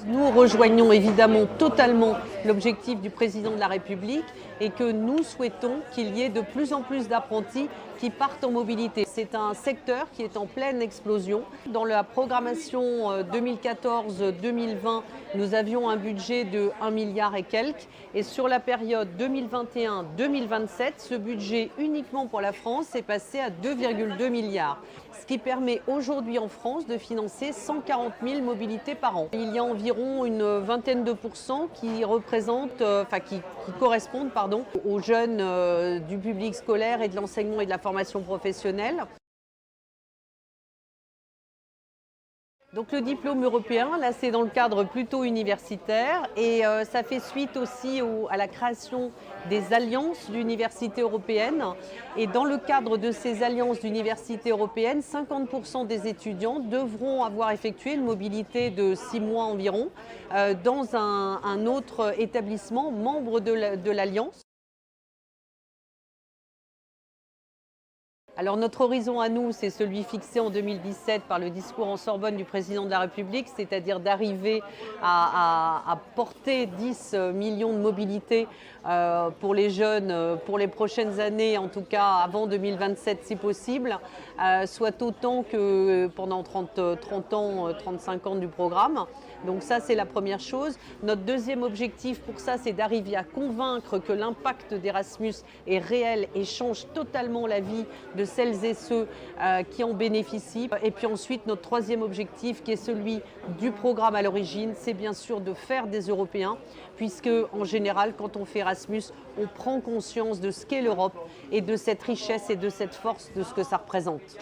Nous rejoignons évidemment totalement l'objectif du président de la République et que nous souhaitons qu'il y ait de plus en plus d'apprentis qui partent en mobilité. C'est un secteur qui est en pleine explosion. Dans la programmation 2014-2020, nous avions un budget de 1 milliard et quelques. Et sur la période 2021-2027, ce budget uniquement pour la France est passé à 2,2 milliards. Ce qui permet aujourd'hui en France de financer 140 000 mobilités par an. Il y a environ une vingtaine de pourcents qui correspondent aux jeunes du public scolaire et de l'enseignement et de la formation professionnelle. Donc le diplôme européen, là c'est dans le cadre plutôt universitaire et ça fait suite aussi à la création des alliances d'universités européennes. Et dans le cadre de ces alliances d'universités européennes, 50% des étudiants devront avoir effectué une mobilité de 6 mois environ dans un autre établissement membre de l'alliance. Alors notre horizon à nous, c'est celui fixé en 2017 par le discours en Sorbonne du président de la République, c'est-à-dire d'arriver à porter 10 millions de mobilités pour les jeunes pour les prochaines années, en tout cas avant 2027 si possible, soit autant que pendant 30 ans, 35 ans du programme. Donc ça, c'est la première chose. Notre deuxième objectif pour ça, c'est d'arriver à convaincre que l'impact d'Erasmus est réel et change totalement la vie de celles et ceux qui en bénéficient. Et puis ensuite, notre troisième objectif, qui est celui du programme à l'origine, c'est bien sûr de faire des Européens, puisque en général, quand on fait Erasmus, on prend conscience de ce qu'est l'Europe et de cette richesse et de cette force de ce que ça représente.